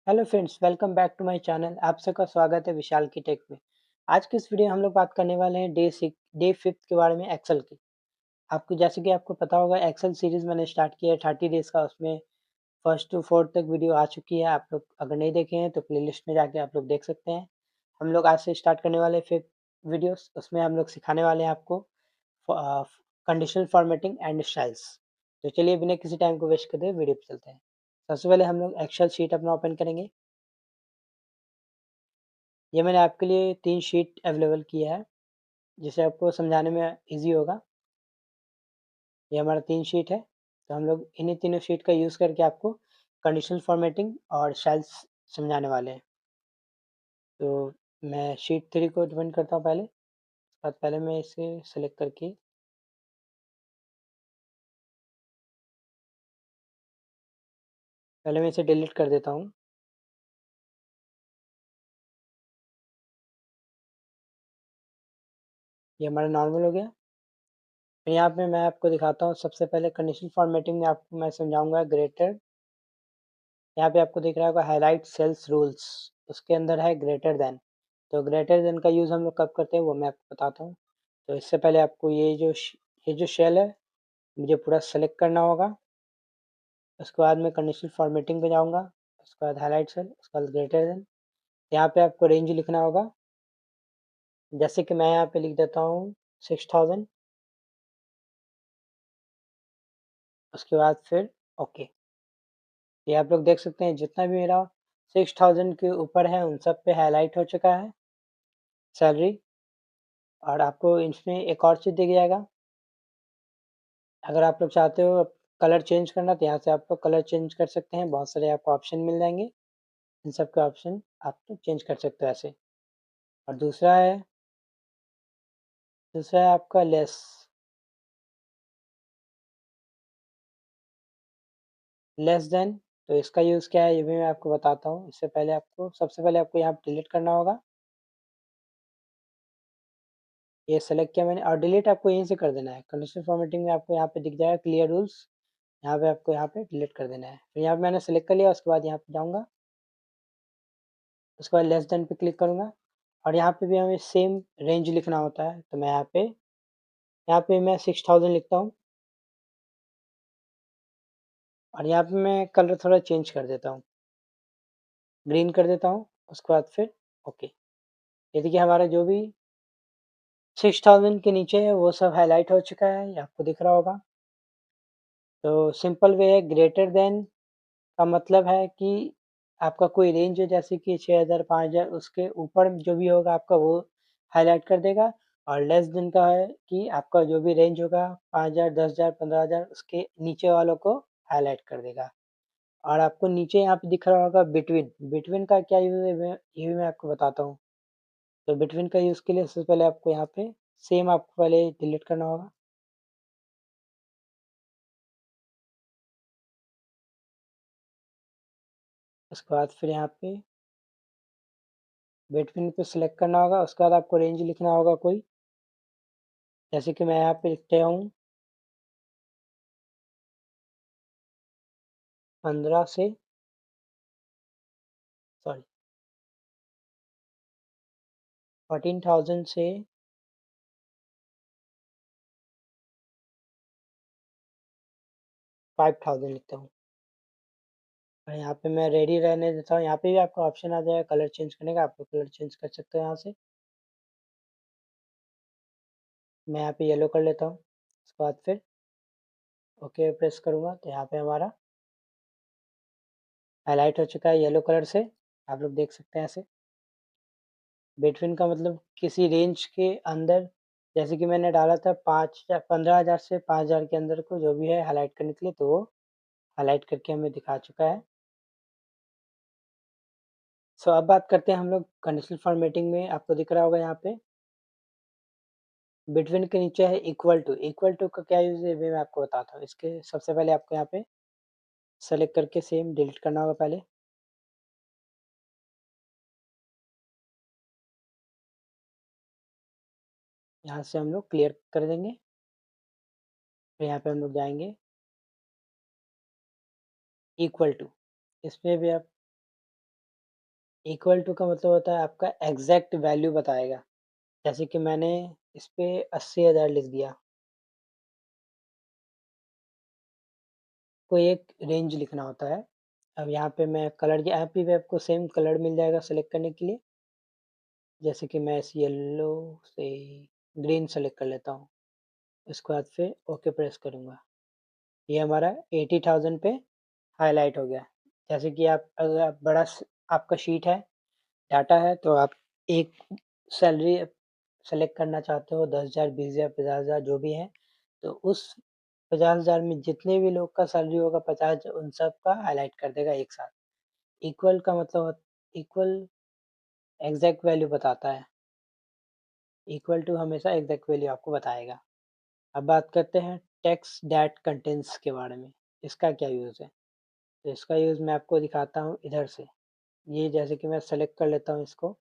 Hello friends, welcome back to my channel. आप सबका स्वागत है विशाल की टेक में। आज की इस वीडियो में हम लोग बात करने वाले हैं डे फिफ्थ के बारे में, एक्सेल की। आपको जैसे कि आपको पता होगा, एक्सेल सीरीज मैंने स्टार्ट किया है 30 डेज का। उसमें फर्स्ट टू फोर्थ तक वीडियो आ चुकी है। आप लोग अगर नहीं देखे हैं तो प्लेलिस्ट में जाके आप लोग देख सकते हैं। हम लोग आज से स्टार्ट करने वाले फिफ्थ वीडियोस। उसमें हम लोग सिखाने वाले हैं आपको कंडीशनल फॉर्मेटिंग एंड स्टाइल्स। तो चलिए बिना किसी टाइम को वेस्ट करते वीडियो पे चलते हैं। सबसे पहले हम लोग एक्सेल शीट अपना ओपन करेंगे। ये मैंने आपके लिए 3 शीट अवेलेबल किया है, जिससे आपको समझाने में ईज़ी होगा। ये हमारा 3 शीट है, तो हम लोग इन्हीं तीनों शीट का यूज़ करके आपको कंडीशनल फॉर्मेटिंग और शेल्स समझाने वाले हैं। तो मैं शीट 3 को ओपन करता हूँ पहले। उसके बाद पहले मैं इसे सेलेक्ट करके पहले मैं इसे डिलीट कर देता हूँ। ये हमारा नॉर्मल हो गया। फिर यहाँ पे मैं आपको दिखाता हूँ, सबसे पहले कंडीशनल फॉर्मेटिंग में आपको मैं समझाऊँगा ग्रेटर। यहाँ पे आपको दिख रहा होगा हाइलाइट सेल्स रूल्स, उसके अंदर है ग्रेटर देन। तो ग्रेटर देन का यूज़ हम लोग कब करते हैं वो मैं आपको बताता हूँ। तो इससे पहले आपको ये जो शेल है, मुझे पूरा सेलेक्ट करना होगा। उसके बाद मैं कंडीशनल फॉर्मेटिंग पे जाऊँगा। उसके बाद हाइलाइट सेल, उसके बाद ग्रेटर देन। यहाँ पे आपको रेंज लिखना होगा। जैसे कि मैं यहाँ पे लिख देता हूँ 6000। उसके बाद फिर ओके। ये आप लोग देख सकते हैं, जितना भी मेरा 6000 के ऊपर है उन सब पे हाईलाइट हो चुका है सैलरी। और आपको इसमें एक और चीज़ दिख जाएगा। अगर आप लोग चाहते हो कलर चेंज करना, तो यहाँ से आप लोग कलर चेंज कर सकते हैं। बहुत सारे आपको ऑप्शन मिल जाएंगे, इन सब के ऑप्शन आप लोग चेंज कर सकते हो ऐसे। और दूसरा है आपका लेस देन। तो इसका यूज़ क्या है ये भी मैं आपको बताता हूँ। इससे पहले आपको सबसे पहले आपको यहाँ डिलीट करना होगा। ये सेलेक्ट किया मैंने, और डिलीट आपको यहीं से कर देना है। कंडीशनल फॉर्मेटिंग में आपको यहाँ पे दिख जाएगा क्लियर रूल्स। यहाँ पे आपको यहाँ पे डिलीट कर देना है। फिर यहाँ पे मैंने सेलेक्ट कर लिया। उसके बाद यहाँ पे जाऊँगा। उसके बाद लेस देन पे क्लिक करूँगा। और यहाँ पे भी हमें सेम रेंज लिखना होता है। तो मैं यहाँ पे मैं 6000 लिखता हूँ। और यहाँ पे मैं कलर थोड़ा चेंज कर देता हूँ, ग्रीन कर देता हूँ। उसके बाद फिर ओके। ये देखिए, हमारा जो भी 6000 के नीचे है वो सब हाईलाइट हो चुका है, ये आपको दिख रहा होगा। तो सिंपल वे है, ग्रेटर देन का मतलब है कि आपका कोई रेंज है, जैसे कि 6000 5000, उसके ऊपर जो भी होगा आपका वो हाईलाइट कर देगा। और लेस देन का है कि आपका जो भी रेंज होगा 5000 10000 15000, उसके नीचे वालों को हाईलाइट कर देगा। और आपको नीचे यहाँ पे दिख रहा होगा बिटवीन। बिटवीन का क्या यूज़ है ये भी मैं आपको बताता हूँ। तो बिटवीन का यूज़ के लिए सबसे पहले आपको यहाँ पे सेम आपको पहले डिलीट करना होगा। उसके बाद फिर यहाँ पे बिटवीन पे सिलेक्ट करना होगा। उसके बाद आपको रेंज लिखना होगा कोई, जैसे कि मैं यहाँ पे लिखते हूँ 15 से सॉरी 14000 से 5000 लिखता हूँ। और यहाँ पे मैं रेडी रहने देता हूँ। यहाँ पे भी आपका ऑप्शन आ जाएगा कलर चेंज करने का, आप लोग कलर चेंज कर सकते हो यहाँ से। मैं यहाँ पे येलो कर लेता हूँ। उसके बाद फिर ओके प्रेस करूँगा, तो यहाँ पे हमारा हाईलाइट हो चुका है येलो कलर से। आप लोग देख सकते हैं ऐसे। बिटवीन का मतलब किसी रेंज के अंदर, जैसे कि मैंने डाला था 15,000 से 5,000 के अंदर को जो भी है हाईलाइट करने के लिए, तो वो हाईलाइट करके हमें दिखा चुका है। सो अब बात करते हैं हम लोग कंडीशनल फॉर्मेटिंग में। आपको दिख रहा होगा यहाँ पे बिटवीन के नीचे है इक्वल टू। इक्वल टू का क्या यूज़ है ये मैं आपको बताता हूँ। इसके सबसे पहले आपको यहाँ पे सेलेक्ट करके सेम डिलीट करना होगा पहले। यहाँ से हम लोग क्लियर कर देंगे। फिर यहाँ पे हम लोग जाएंगे इक्वल टू। इसमें भी आप इक्वल टू का मतलब होता है आपका एग्ज़ैक्ट वैल्यू बताएगा। जैसे कि मैंने इस पे 80,000 लिख दिया। कोई एक रेंज लिखना होता है। अब यहाँ पे मैं कलर यहाँ पे आपको सेम कलर मिल जाएगा सेलेक्ट करने के लिए। जैसे कि मैं इस येलो से ग्रीन सेलेक्ट कर लेता हूँ। उसके बाद फिर ओके प्रेस करूँगा। ये हमारा 80,000 पे हाइलाइट हो गया। जैसे कि आप अगर आप आपका शीट है, डाटा है, तो आप एक सैलरी सेलेक्ट करना चाहते हो 10,000, 20,000, 50,000 जो भी है, तो उस 50,000 में जितने भी लोग का सैलरी होगा 50 उन सब का हाइलाइट कर देगा एक साथ। इक्वल का मतलब इक्वल एग्ज़ैक्ट वैल्यू बताता है। इक्वल टू हमेशा एग्ज़ैक्ट वैल्यू आपको बताएगा। अब बात करते हैं टेक्स्ट दैट कंटेन्स के बारे में। इसका क्या यूज़ है? तो इसका यूज़ मैं आपको दिखाता हूँ इधर से। ये जैसे कि मैं सेलेक्ट कर लेता हूँ इसको।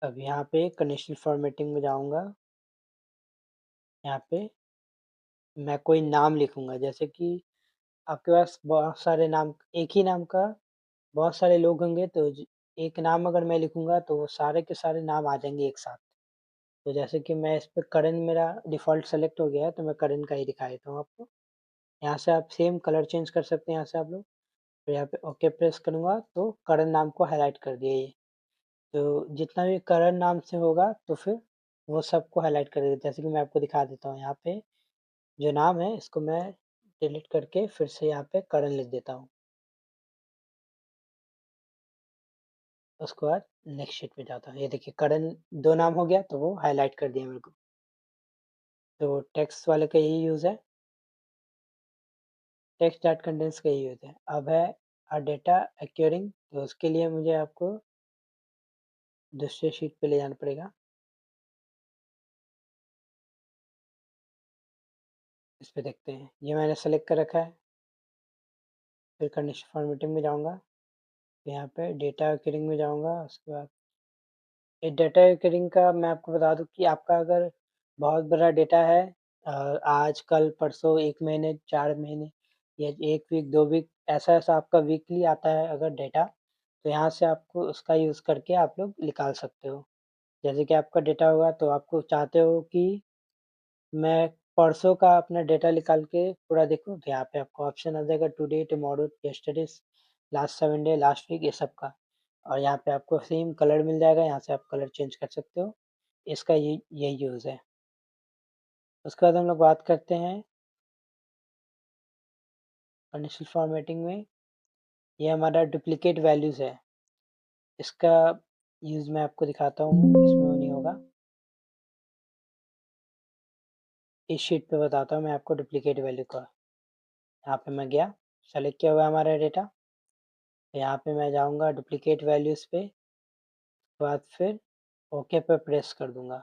अब यहाँ पे कंडीशनल फॉर्मेटिंग में जाऊँगा। यहाँ पे मैं कोई नाम लिखूँगा, जैसे कि आपके पास बहुत सारे नाम एक ही नाम का बहुत सारे लोग होंगे, तो एक नाम अगर मैं लिखूँगा तो वो सारे के सारे नाम आ जाएँगे एक साथ। तो जैसे कि मैं इस पे करण मेरा डिफ़ॉल्ट सेलेक्ट हो गया है, तो मैं करण का ही दिखा देता हूँ आपको। यहाँ से आप सेम कलर चेंज कर सकते हैं यहाँ से आप लोग। तो यहाँ पे ओके प्रेस करूँगा तो करण नाम को हाइलाइट कर दिया ये। तो जितना भी करण नाम से होगा तो फिर वो सबको हाइलाइट कर देगा। जैसे कि मैं आपको दिखा देता हूँ यहाँ पे जो नाम है इसको मैं डिलीट करके फिर से यहाँ पे करण लिख देता हूँ। उसके बाद नेक्स्ट शीट पे जाता हूँ। ये देखिए करण 2 नाम हो गया तो वो हाइलाइट कर दिया मेरे को। तो टेक्स्ट वाले का यही यूज़ है। टेक्स्ट दैट कंटेन्स का यही यूज़ है। अब है डेटा एक्यूरिंग, तो उसके लिए मुझे आपको दूसरे शीट पे ले जाना पड़ेगा। इस पे देखते हैं। ये मैंने सेलेक्ट कर रखा है। फिर कंडीशन फॉर्मेटिंग में जाऊँगा। यहाँ पे डेटा एक्यूरिंग में जाऊँगा। उसके बाद ये डेटा एक्यूरिंग का मैं आपको बता दूँ कि आपका अगर बहुत बड़ा डेटा है, आज, कल, परसों, 1 महीने, 4 महीने या 1 वीक, 2 वीक ऐसा-ऐसा आपका वीकली आता है अगर डेटा, तो यहाँ से आपको उसका यूज़ करके आप लोग निकाल सकते हो। जैसे कि आपका डेटा होगा तो आपको चाहते हो कि मैं परसों का अपना डेटा निकाल के पूरा देखूँ, तो यहाँ पे आपको ऑप्शन आ जाएगा today, tomorrow, yesterdays, last 7 day, last week ये सब का। और यहाँ पे आपको सेम कलर मिल जाएगा, यहाँ से आप कलर चेंज कर सकते हो। इसका यही यूज़ है। उसके बाद हम लोग बात करते हैं कंडीशनल फॉर्मेटिंग में, ये हमारा डुप्लिकेट वैल्यूज़ है। इसका यूज़ मैं आपको दिखाता हूँ, इसमें वो नहीं होगा। इस शीट पे बताता हूँ मैं आपको डुप्लिकेट वैल्यू का। यहाँ पे मैं गया, सेलेक्ट किया हुआ है हमारा डेटा। यहाँ पे मैं जाऊँगा डुप्लिकेट वैल्यूज़ पे, उसके बाद फिर ओके पे प्रेस कर दूँगा।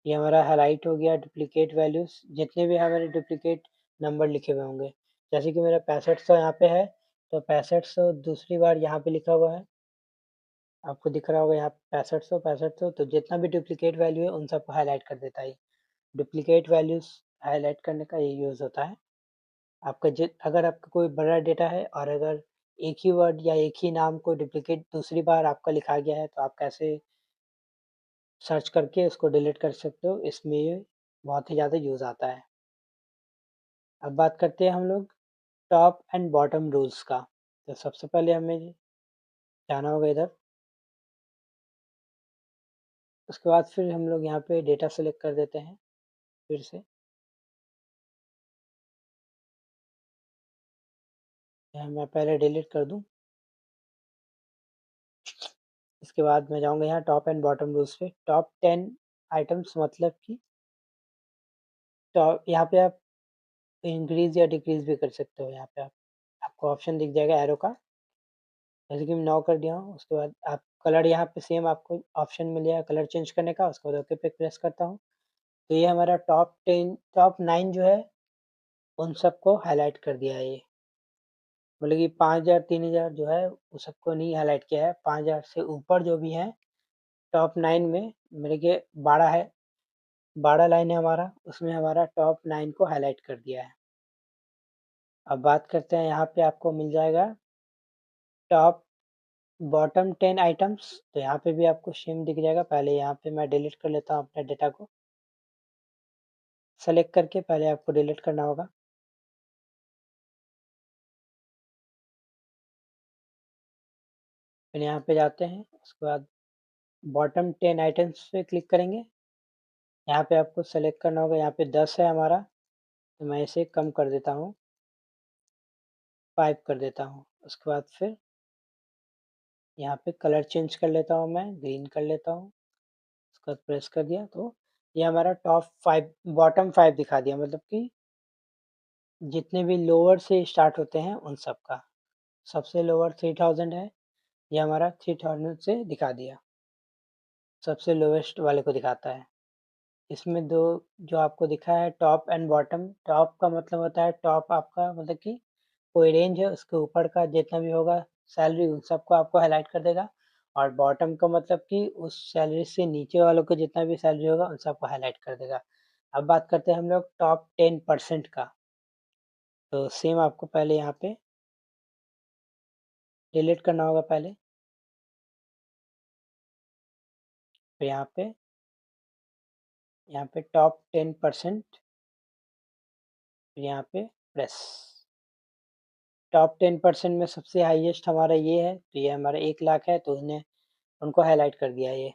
ये हमारा हाइलाइट हो गया डुप्लिकेट वैल्यूज़, जितने भी हमारे डुप्लिकेट नंबर लिखे हुए होंगे। जैसे कि मेरा 6500 यहाँ पे है, तो 6500 दूसरी बार यहाँ पे लिखा हुआ है। आपको दिख रहा होगा यहाँ पे 6500, 6500, तो जितना भी डुप्लिकेट वैल्यू है उन सबको हाइलाइट कर देता है। डुप्लिकेट वैल्यूज़ हाइलाइट करने का ये यूज़ होता है। आपका अगर आपका कोई बड़ा डेटा है और अगर एक ही वर्ड या एक ही नाम को डुप्लिकेट दूसरी बार आपका लिखा गया है, तो आप कैसे सर्च करके उसको डिलीट कर सकते हो, इसमें ये बहुत ही ज़्यादा यूज़ आता है। अब बात करते हैं हम लोग टॉप एंड बॉटम रूल्स का। तो सबसे पहले हमें जाना होगा इधर, उसके बाद फिर हम लोग यहाँ पे डेटा सेलेक्ट कर देते हैं फिर से। यहाँ मैं पहले डिलीट कर दूँ, इसके बाद मैं जाऊँगा यहाँ टॉप एंड बॉटम रूल्स पे। टॉप 10 आइटम्स मतलब कि टॉप यहाँ पे आप इंक्रीज़ या डिक्रीज़ भी कर सकते हो। यहाँ पे आपको ऑप्शन दिख जाएगा एरो का, जैसे कि मैं 9 कर दिया हूँ। उसके बाद आप कलर यहाँ पे सेम आपको ऑप्शन मिल जाएगा कलर चेंज करने का, उसके बाद ओके पे प्रेस करता हूँ। तो ये हमारा टॉप 9 जो है उन सबको हाइलाइट कर दिया है ये। मतलब कि 5,000 3,000 जो है वो सबको नहीं हाइलाइट किया है। 5,000 से ऊपर जो भी हैं टॉप 9 में मेरे के 12 है, 12 लाइन है हमारा, उसमें हमारा टॉप 9 को हाइलाइट कर दिया है। अब बात करते हैं यहाँ पे आपको मिल जाएगा टॉप बॉटम 10 आइटम्स, तो यहाँ पे भी आपको सेम दिख जाएगा। पहले यहाँ पे मैं डिलीट कर लेता हूँ अपने डेटा को। सेलेक्ट करके पहले आपको डिलीट करना होगा। फिर यहाँ पे जाते हैं, उसके बाद बॉटम 10 आइटम्स पे क्लिक करेंगे। यहाँ पे आपको सेलेक्ट करना होगा, यहाँ पे 10 है हमारा, तो मैं इसे कम कर देता हूँ, 5 कर देता हूँ। उसके बाद फिर यहाँ पे कलर चेंज कर लेता हूँ, मैं ग्रीन कर लेता हूँ। उसके बाद प्रेस कर दिया तो ये हमारा टॉप 5 बॉटम 5 दिखा दिया, मतलब कि जितने भी लोअर से स्टार्ट होते हैं उन सब का। सबसे लोअर 3000 है, ये हमारा 3000 से दिखा दिया, सबसे लोएस्ट वाले को दिखाता है। इसमें दो जो आपको दिखा है टॉप एंड बॉटम, टॉप का मतलब होता है टॉप आपका मतलब कि कोई रेंज है उसके ऊपर का जितना भी होगा सैलरी उन सबको आपको हाईलाइट कर देगा, और बॉटम का मतलब कि उस सैलरी से नीचे वालों को जितना भी सैलरी होगा उन सबको हाईलाइट कर देगा। अब बात करते हैं हम लोग टॉप 10% का। तो सेम आपको पहले यहाँ पे डिलीट करना होगा पहले, फिर यहाँ पे टॉप 10%, फिर यहाँ पे प्रेस। टॉप 10% में सबसे हाईएस्ट हमारा ये है, तो ये हमारा 1 लाख है, तो उन्हें उनको हाईलाइट कर दिया ये।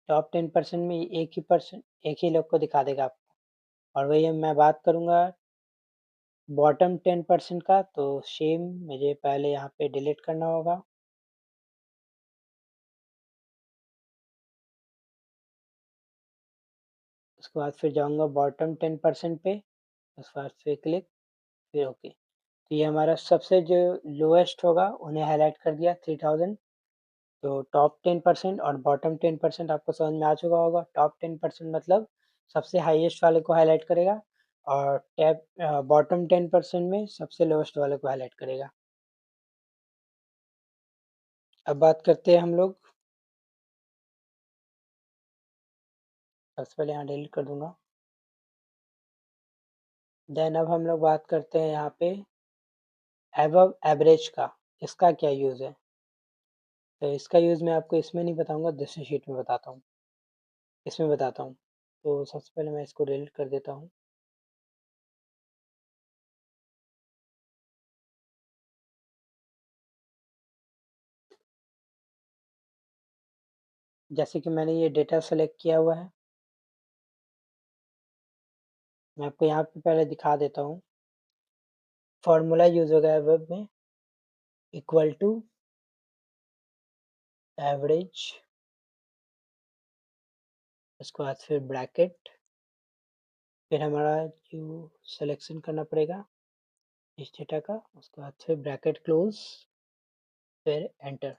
टॉप 10% में एक ही लोग को दिखा देगा आपको। और वही मैं बात करूँगा बॉटम 10% का, तो सेम मुझे पहले यहाँ पे डिलीट करना होगा। उसके बाद फिर जाऊँगा बॉटम 10% पे, उसके बाद फिर क्लिक, फिर ओके। तो ये हमारा सबसे जो लोएस्ट होगा उन्हें हाईलाइट कर दिया 3000। तो टॉप 10% और बॉटम 10% आपको समझ में आ चुका होगा। टॉप 10% मतलब सबसे हाईएस्ट वाले को हाईलाइट करेगा, और बॉटम 10% में सबसे लोएस्ट वाले को हाईलाइट करेगा। अब बात करते हैं हम लोग, सबसे पहले यहाँ डिलीट कर दूंगा। देन अब हम लोग बात करते हैं यहाँ पे एबव एवरेज का, इसका क्या यूज़ है। तो इसका यूज़ मैं आपको इसमें नहीं बताऊंगा, दूसरी शीट में बताता हूँ, इसमें बताता हूँ। तो सबसे पहले मैं इसको डिलीट कर देता हूँ। जैसे कि मैंने ये डेटा सेलेक्ट किया हुआ है, मैं आपको यहाँ पे पहले दिखा देता हूँ। फॉर्मूला यूज़ होगा वेब में, इक्वल टू एवरेज, उसके बाद फिर ब्रैकेट, फिर हमारा जो सिलेक्शन करना पड़ेगा इस डेटा का, उसके बाद फिर ब्रैकेट क्लोज, फिर एंटर।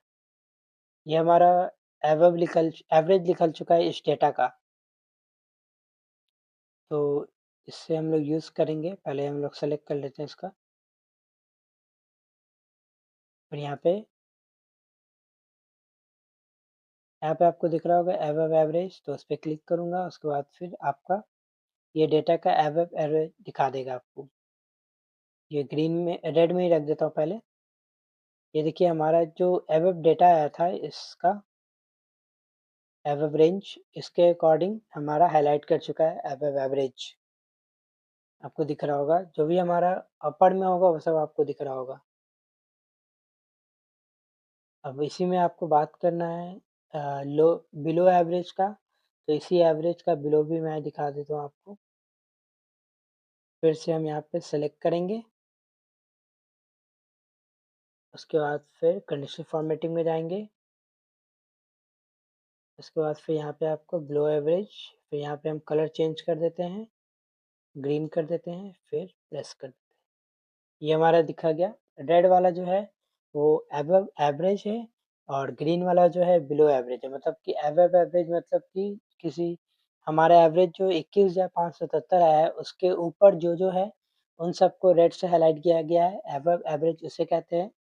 ये हमारा एवरेज निकल चुका है इस डेटा का। तो इससे हम लोग यूज़ करेंगे, पहले हम लोग सेलेक्ट कर लेते हैं इसका, फिर यहाँ पे आपको दिख रहा होगा एवब एवरेज, तो उस पर क्लिक करूँगा। उसके बाद फिर आपका ये डेटा का एवब एवरेज दिखा देगा आपको। ये ग्रीन में रेड में ही रख देता हूँ पहले। ये देखिए हमारा जो एवब डेटा आया था इसका एवब रेंज, इसके अकॉर्डिंग हमारा हाईलाइट कर चुका है एवब एवरेज। आपको दिख रहा होगा जो भी हमारा अपर में होगा वो सब आपको दिख रहा होगा। अब इसी में आपको बात करना है लो बिलो एवरेज का, तो इसी एवरेज का बिलो भी मैं दिखा देता हूँ आपको। फिर से हम यहाँ पे सेलेक्ट करेंगे, उसके बाद फिर कंडीशनल फॉर्मेटिंग में जाएंगे। उसके बाद फिर यहाँ पे आपको बिलो एवरेज, फिर यहाँ पे हम कलर चेंज कर देते हैं, ग्रीन कर देते हैं, फिर प्रेस कर देते हैं। ये हमारा दिखा गया। रेड वाला जो है वो एबव एवरेज है, और ग्रीन वाला जो है बिलो एवरेज है। मतलब कि एबव एवरेज मतलब कि किसी हमारा एवरेज जो 21,577 आया है उसके ऊपर जो जो है उन सबको रेड से हाईलाइट किया गया है, एबव एवरेज उसे कहते हैं।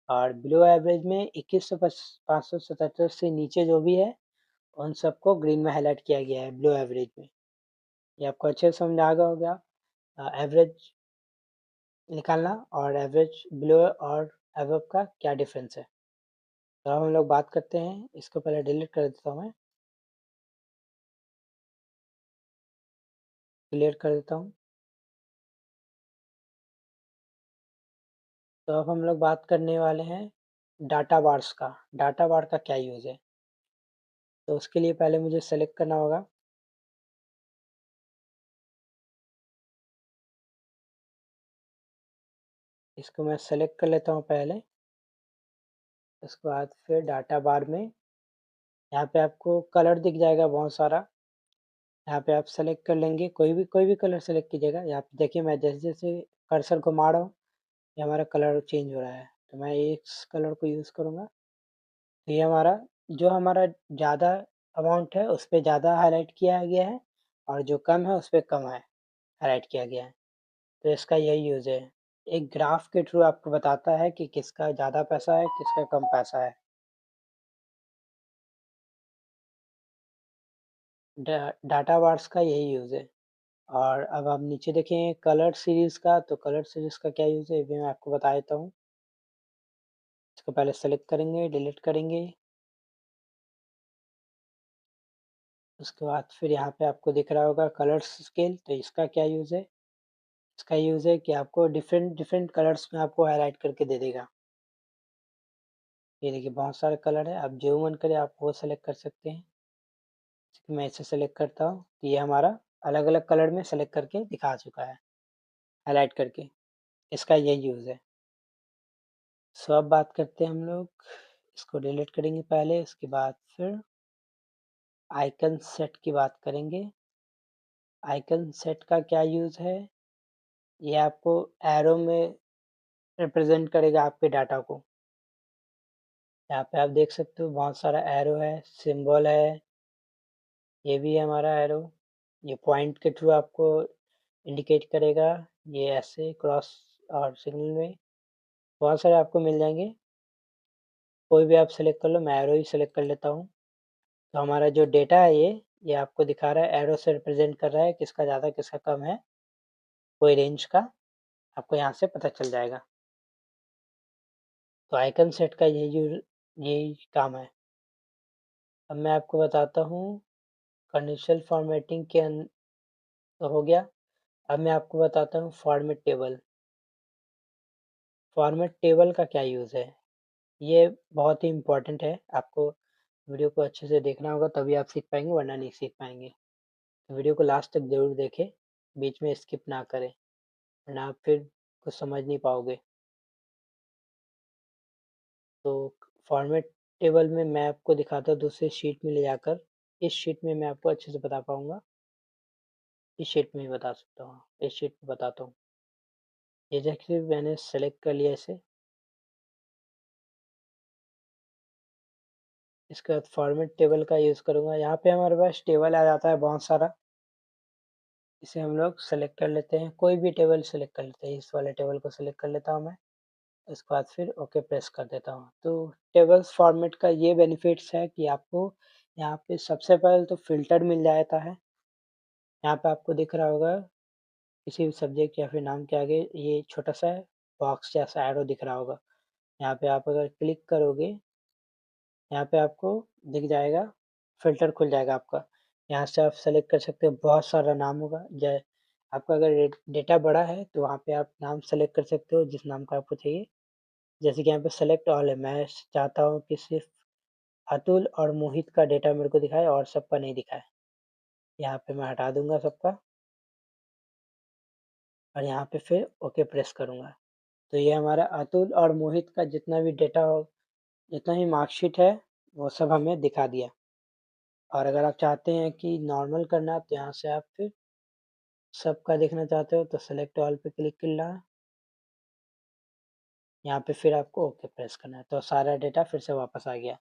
और बिलो एवरेज में 21,577 से नीचे जो भी है उन सबको ग्रीन में हाईलाइट किया गया है बिलो एवरेज में। ये आपको अच्छे से समझ आ गया हो गया एवरेज निकालना और एवरेज बिलो और एबव का क्या डिफरेंस है। तो अब हम लोग बात करते हैं, इसको पहले डिलीट कर देता हूँ मैं, क्लियर कर देता हूँ। तो अब हम लोग बात करने वाले हैं डाटा बार्स का। डाटा बार का क्या यूज़ है? तो उसके लिए पहले मुझे सेलेक्ट करना होगा। इसको मैं सेलेक्ट कर लेता हूँ पहले। उसके बाद फिर डाटा बार में यहाँ पे आपको कलर दिख जाएगा बहुत सारा। यहाँ पे आप सेलेक्ट कर लेंगे, कोई भी कलर सेलेक्ट कीजिएगा। यहाँ पे देखिए मैं जैसे-जैसे कर्सर घुमा रहा हूँ, ये हमारा कलर चेंज हो रहा है। तो मैं इस कलर को यूज़ करूँगा। तो ये हमारा जो हमारा ज़्यादा अमाउंट है उस पे ज़्यादा हाइलाइट किया गया है और जो कम है उस पे कम है हाइलाइट किया गया है। तो इसका यही यूज़ है। एक ग्राफ के थ्रू आपको बताता है कि किसका ज़्यादा पैसा है, किसका कम पैसा है। डाटा बार्स का यही यूज़ है। और अब आप नीचे देखें कलर सीरीज़ का, तो कलर सीरीज़ का क्या यूज़ है ये भी मैं आपको बता देता हूँ। इसको पहले सेलेक्ट करेंगे, डिलीट करेंगे। उसके बाद फिर यहाँ पे आपको दिख रहा होगा कलर्स स्केल, तो इसका क्या यूज़ है? इसका यूज़ है कि आपको डिफरेंट डिफरेंट कलर्स में आपको हाइलाइट करके दे देगा। ये देखिए बहुत सारे कलर है, आप जो मन करे आप वो सेलेक्ट कर सकते हैं। मैं इसे सेलेक्ट करता हूँ, तो ये हमारा अलग-अलग कलर में सेलेक्ट करके दिखा चुका है, हाइलाइट करके। इसका यही यूज़ है। सो अब बात करते हैं हम लोग, इसको डिलीट करेंगे पहले, उसके बाद फिर आइकन सेट की बात करेंगे। आइकन सेट का क्या यूज़ है? ये आपको एरो में रिप्रेज़ेंट करेगा आपके डाटा को। यहाँ पे आप देख सकते हो बहुत सारा एरो है, सिंबल है, ये भी है हमारा एरो। ये पॉइंट के थ्रू आपको इंडिकेट करेगा, ये ऐसे क्रॉस और सिग्नल में बहुत सारे आपको मिल जाएँगे। कोई भी आप सेलेक्ट कर लो, मैं एरो ही सेलेक्ट कर लेता हूँ। तो हमारा जो डेटा है ये आपको दिखा रहा है, एरो से रिप्रेज़ेंट कर रहा है किसका ज़्यादा किसका कम है, कोई रेंज का आपको यहाँ से पता चल जाएगा। तो आइकन सेट का यही काम है। अब मैं आपको बताता हूँ कंडीशनल फॉर्मेटिंग के तो हो गया। अब मैं आपको बताता हूँ फॉर्मेट टेबल। फॉर्मेट टेबल का क्या यूज़ है? ये बहुत ही इम्पोर्टेंट है। आपको वीडियो को अच्छे से देखना होगा तभी आप सीख पाएँगे वरना नहीं सीख पाएँगे। तो वीडियो को लास्ट तक ज़रूर देखें, बीच में स्किप ना करें, वरना आप फिर कुछ समझ नहीं पाओगे। तो फॉर्मेट टेबल में मैं आपको दिखाता हूँ दूसरी शीट में ले जाकर, इस शीट में मैं आपको अच्छे से बता पाऊँगा। इस शीट में ही बता सकता हूँ, इस शीट में बताता हूँ। ये देखिए मैंने सेलेक्ट कर लिया इसे। इसके बाद फॉर्मेट टेबल का यूज़ करूँगा। यहाँ पे हमारे पास टेबल आ जाता है बहुत सारा। इसे हम लोग सेलेक्ट कर लेते हैं, कोई भी टेबल सेलेक्ट कर लेते हैं। इस वाले टेबल को सेलेक्ट कर लेता हूँ मैं। उसके बाद फिर ओके प्रेस कर देता हूँ। तो टेबल्स फॉर्मेट का ये बेनिफिट्स है कि आपको यहाँ पे सबसे पहले तो फ़िल्टर मिल जाता है। यहाँ पे आपको दिख रहा होगा किसी भी सब्जेक्ट या फिर नाम के आगे ये छोटा-सा बॉक्स जैसा एरो दिख रहा होगा। यहाँ पे आप अगर क्लिक करोगे, यहाँ पे आपको दिख जाएगा, फ़िल्टर खुल जाएगा आपका। यहाँ से आप सेलेक्ट कर सकते हो, बहुत सारा नाम होगा। आपका अगर डेटा बड़ा है तो वहाँ पे आप नाम सेलेक्ट कर सकते हो जिस नाम का आपको चाहिए। जैसे कि यहाँ पे सेलेक्ट ऑल है, मैं चाहता हूँ कि सिर्फ़ अतुल और मोहित का डेटा मेरे को दिखाए और सबका नहीं दिखाए। यहाँ पे मैं हटा दूँगा सबका और यहाँ पे फिर ओके प्रेस करूँगा। तो ये हमारा अतुल और मोहित का जितना भी डेटा हो, जितना भी मार्कशीट है, वो सब हमें दिखा दिया। और अगर आप चाहते हैं कि नॉर्मल करना है तो यहाँ से आप फिर सबका देखना चाहते हो तो सेलेक्ट ऑल पे क्लिक करना है। यहाँ पे फिर आपको ओके प्रेस करना है, तो सारा डेटा फिर से वापस आ गया।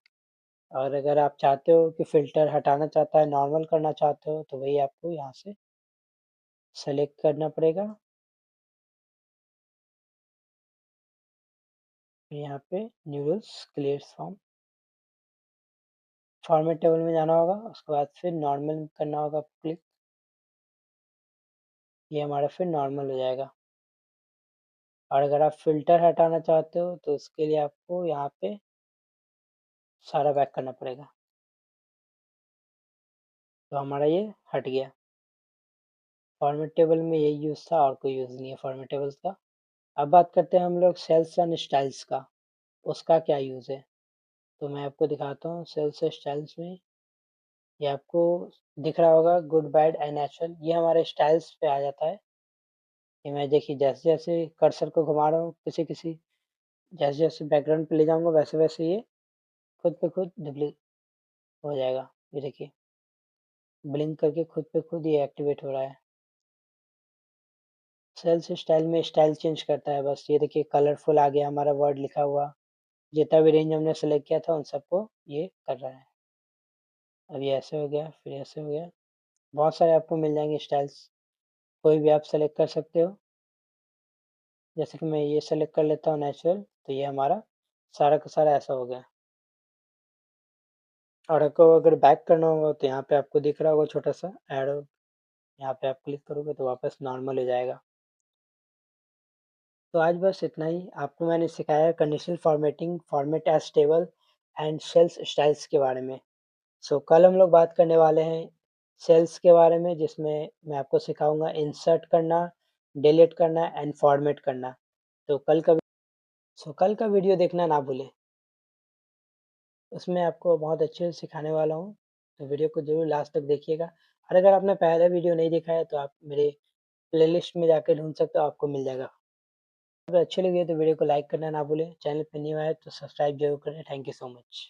और अगर आप चाहते हो कि फ़िल्टर हटाना चाहता है, नॉर्मल करना चाहते हो, तो वही आपको यहाँ से सेलेक्ट करना पड़ेगा। फिर यहाँ पे new rules clears from format table में जाना होगा, उसके बाद फिर नॉर्मल करना होगा क्लिक। ये हमारा फिर नॉर्मल हो जाएगा। और अगर आप फ़िल्टर हटाना चाहते हो तो उसके लिए आपको यहाँ पे सारा बैक करना पड़ेगा। तो हमारा ये हट गया। फॉर्मेट टेबल में यही यूज़ था और कोई यूज़ नहीं है फॉर्मेट टेबल्स का। अब बात करते हैं हम लोग सेल्स एंड स्टाइल्स का, उसका क्या यूज़ है? तो मैं आपको दिखाता हूँ सेल्स स्टाइल्स में। ये आपको दिख रहा होगा गुड, बैड एंड नेचुरल, ये हमारे स्टाइल्स पे आ जाता है। ये मैं देखिए जैसे-जैसे कर्सर को घुमा रहा हूँ किसी-किसी, जैसे-जैसे बैकग्राउंड पे ले जाऊँगा वैसे-वैसे ये खुद पे खुद डुप्ली हो जाएगा। ये देखिए, ब्लिंक करके खुद पे खुद ये एक्टिवेट हो रहा है। सेल्स स्टाइल में स्टाइल चेंज करता है बस। ये देखिए कलरफुल आ गया हमारा वर्ड लिखा हुआ। जितना भी रेंज हमने सेलेक्ट किया था उन सबको ये कर रहा है। अब ये ऐसे हो गया, फिर ऐसे हो गया। बहुत सारे आपको मिल जाएँगे स्टाइल्स, कोई भी आप सेलेक्ट कर सकते हो। जैसे कि मैं ये सेलेक्ट कर लेता हूँ नेचुरल, तो ये हमारा सारा का सारा ऐसा हो गया। और आपको अगर बैक करना होगा तो यहाँ पे आपको दिख रहा होगा छोटा-सा एरो, यहाँ पे आप क्लिक करोगे तो वापस नॉर्मल हो जाएगा। तो आज बस इतना ही। आपको मैंने सिखाया conditional formatting, format as table and cells styles के बारे में। सो कल हम लोग बात करने वाले हैं सेल्स के बारे में, जिसमें मैं आपको सिखाऊँगा इंसर्ट करना, डिलीट करना एंड फॉर्मेट करना। तो कल का वीडियो देखना ना भूलें। उसमें आपको बहुत अच्छे से सिखाने वाला हूँ, तो वीडियो को ज़रूर लास्ट तक देखिएगा। और अगर आपने पहला वीडियो नहीं देखा है तो आप मेरे प्लेलिस्ट में जाके ढूँढ सकते हो, आपको मिल जाएगा। अगर अच्छी लगी है तो वीडियो को लाइक करना ना भूलें, चैनल पे न्यू आए तो सब्सक्राइब ज़रूर करें। Thank you so much.